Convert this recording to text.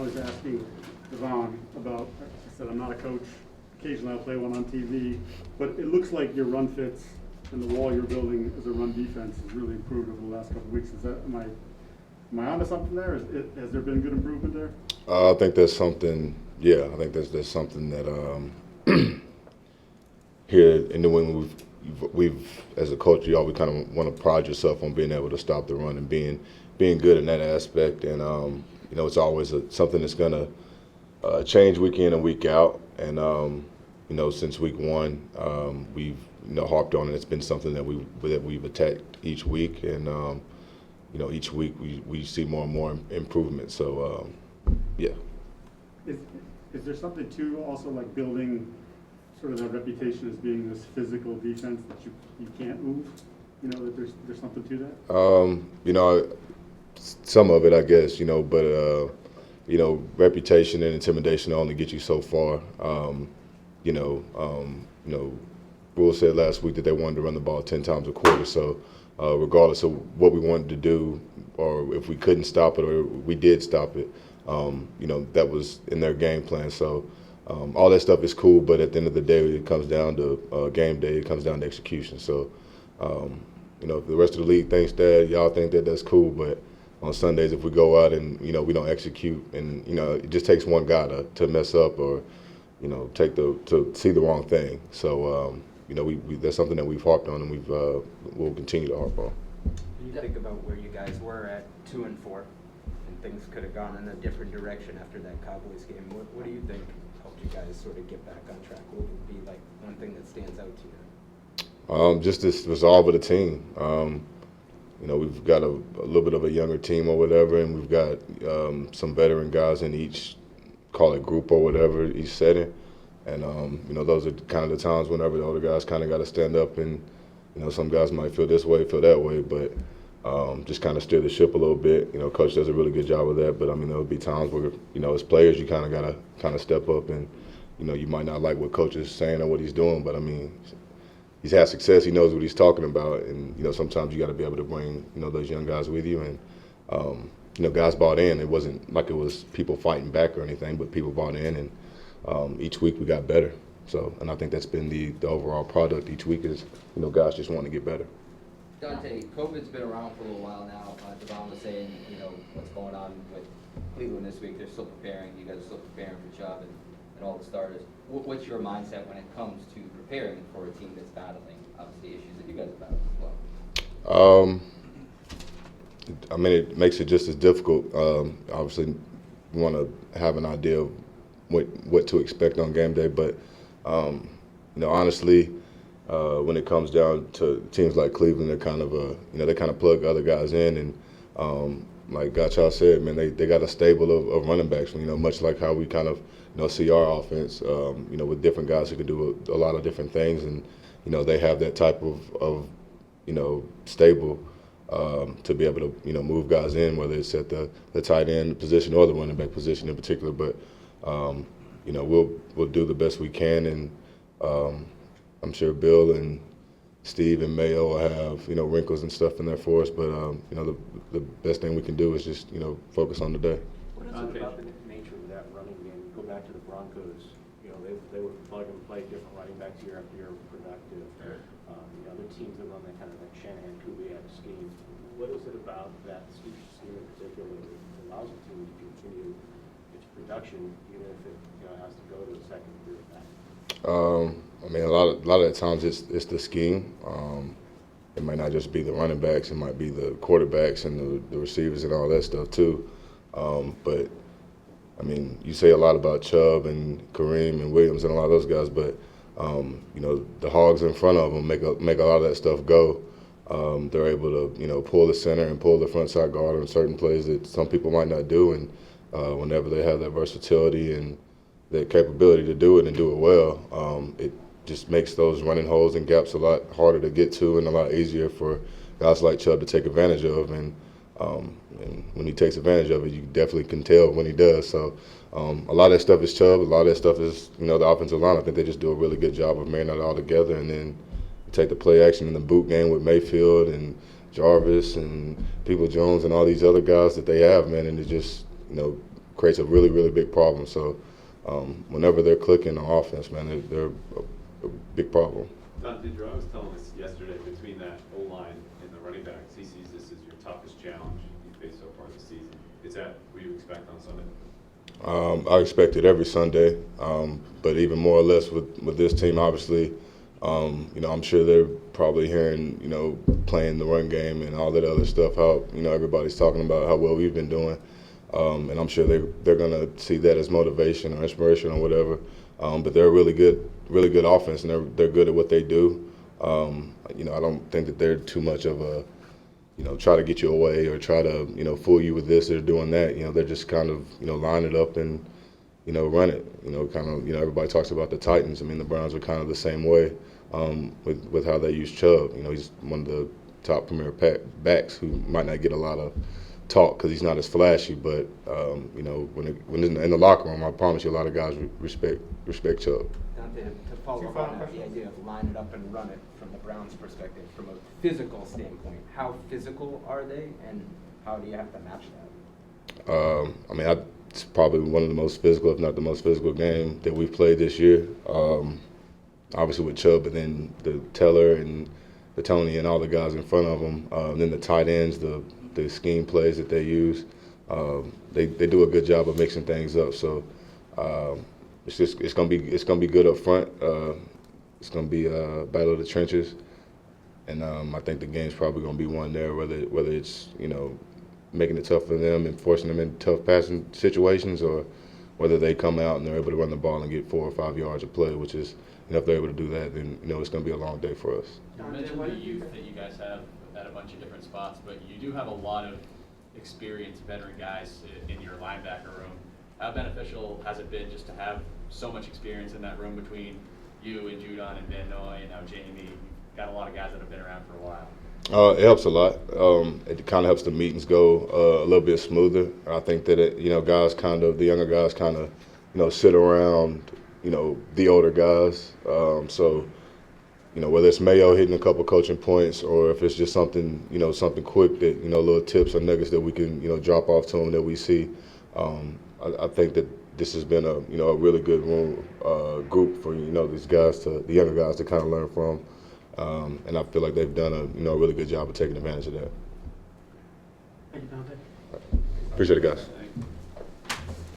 was asking Devon about, I said, I'm not a coach. Occasionally I'll play one on TV, but it looks like your run fits and the wall you're building as a run defense has really improved over the last couple of weeks. Is that, am I onto something there? Has there been good improvement there? I think there's something, yeah, I think there's something that here in New England, we've as a culture, you always kind of want to pride yourself on being able to stop the run and being good in that aspect. And you know, it's always something that's gonna change week in and week out. And you know, since week one, we've harped on it. It's been something that we've attacked each week, and you know, each week we see more and more improvement. So yeah. Is there something too also like building sort of that reputation as being this physical defense that you can't move? You know, that there's something to that? You know, some of it, I guess, you know, but you know, reputation and intimidation only get you so far. You know, Rule said last week that they wanted to run the ball 10 times a quarter. So regardless of what we wanted to do, or if we couldn't stop it, or we did stop it, you know, that was in their game plan. So all that stuff is cool, but at the end of the day, it comes down to game day. It comes down to execution. So, you know, if the rest of the league thinks that, y'all think that, that's cool. But on Sundays, if we go out and, you know, we don't execute, and, you know, it just takes one guy to mess up or, you know, to see the wrong thing. So, you know, that's something that we've harped on, and we'll continue to harp on. You think about where you guys were at 2-4, and things could have gone in a different direction after that Cowboys game. What do you think helped you guys sort of get back on track? What would be like one thing that stands out to you? Just this resolve of the team. You know, we've got a little bit of a younger team or whatever, and we've got some veteran guys in each, call it group or whatever, each setting. And, you know, those are kind of the times whenever the older guys kind of got to stand up, and, you know, some guys might feel this way, feel that way, but just kind of steer the ship a little bit. You know, Coach does a really good job of that, but, I mean, there'll be times where, you know, as players, you kind of got to kind of step up, and, you know, you might not like what Coach is saying or what he's doing, but, I mean, he's had success. He knows what he's talking about, and, you know, sometimes you got to be able to bring, you know, those young guys with you, and, you know, guys bought in. It wasn't like it was people fighting back or anything, but people bought in, and each week we got better. So, and I think that's been the overall product each week is, you know, guys just want to get better. Dante, COVID's been around for a little while now. Devon was saying, you know, what's going on with Cleveland this week. They're still preparing. You guys are still preparing for Chubb and all the starters. What's your mindset when it comes to preparing for a team that's battling, obviously, issues that you guys are battling as well? I mean, it makes it just as difficult. Obviously, we want to have an idea of what to expect on game day, but you know, honestly, when it comes down to teams like Cleveland, they're kind of you know, they kind of plug other guys in, and like Gotcha said, man, they got a stable of running backs. You know, much like how we kind of, you know, see our offense, you know, with different guys who can do a lot of different things, and, you know, they have that type of you know, stable to be able to, you know, move guys in, whether it's at the tight end position or the running back position in particular. But you know, we'll do the best we can, and I'm sure Bill and Steve and Mayo will have, you know, wrinkles and stuff in there for us. But you know, the best thing we can do is just, you know, focus on the day. What is it about the nature of that running game? Go back to the Broncos. You know, they would plug and play different running backs year after year, productive. You know, other teams that run that kind of like Shanahan Kubiak scheme. What is it about that scheme in particular that allows the team to continue its production, even if it, you know, has to go to the second or third back? I mean, a lot of the times it's the scheme. It might not just be the running backs; it might be the quarterbacks and the receivers and all that stuff too. But I mean, you say a lot about Chubb and Kareem and Williams and a lot of those guys, but you know, the hogs in front of them make a lot of that stuff go. They're able to, you know, pull the center and pull the front side guard on certain plays that some people might not do, and whenever they have that versatility and that capability to do it and do it well, it just makes those running holes and gaps a lot harder to get to and a lot easier for guys like Chubb to take advantage of. And when he takes advantage of it, you definitely can tell when he does. So a lot of that stuff is Chubb. A lot of that stuff is, you know, the offensive line. I think they just do a really good job of marrying it all together. And then you take the play action in the boot game with Mayfield and Jarvis and People Jones and all these other guys that they have, man, and it just, you know, creates a really, really big problem. So whenever they're clicking on offense, man, they're a big problem. Dante Drew was telling us yesterday, between that O-line and the running backs, he sees this as your toughest challenge you faced so far this season. Is that what you expect on Sunday? I expect it every Sunday, but even more or less with this team, obviously, I'm sure they're probably hearing, playing the run game and all that other stuff, how, everybody's talking about how well we've been doing. And I'm sure they're going to see that as motivation or inspiration or whatever. But they're a really good offense, and they're good at what they do. I don't think that they're too much of a, try to get you away or try to, fool you with this or doing that. They're just kind of, line it up and, run it. Everybody talks about the Titans. I mean, the Browns are kind of the same way with how they use Chubb. He's one of the top premier backs who might not get a lot of talk because he's not as flashy, but when in the locker room, I promise you, a lot of guys respect Chubb. Dante, to follow up on that, the idea of line it up and run it from the Browns' perspective, from a physical standpoint, how physical are they, and how do you have to match that? It's probably one of the most physical, if not the most physical game that we've played this year. Obviously with Chubb, but then the Teller and the Tony and all the guys in front of them, then the tight ends, the scheme plays that they use, they do a good job of mixing things up. So it's gonna be good up front. It's gonna be a battle of the trenches, and I think the game's probably gonna be won there. Whether it's making it tough for them and forcing them into tough passing situations, or whether they come out and they're able to run the ball and get 4 or 5 yards of play, which is, if they're able to do that, then it's going to be a long day for us. You mentioned the youth that you guys have at a bunch of different spots, but you do have a lot of experienced veteran guys in your linebacker room. How beneficial has it been just to have so much experience in that room between you and Judon and Van Noy and now Jamie? You've got a lot of guys that have been around for a while. It helps a lot. It kind of helps the meetings go a little bit smoother. I think that the younger guys kind of, sit around, the older guys. So, whether it's Mayo hitting a couple coaching points, or if it's just something, something quick that, little tips or nuggets that we can, drop off to them that we see. I think that this has been a really good group for, these guys the younger guys to kind of learn from. And I feel like they've done a really good job of taking advantage of that. Thank you, Dante. Appreciate it, guys.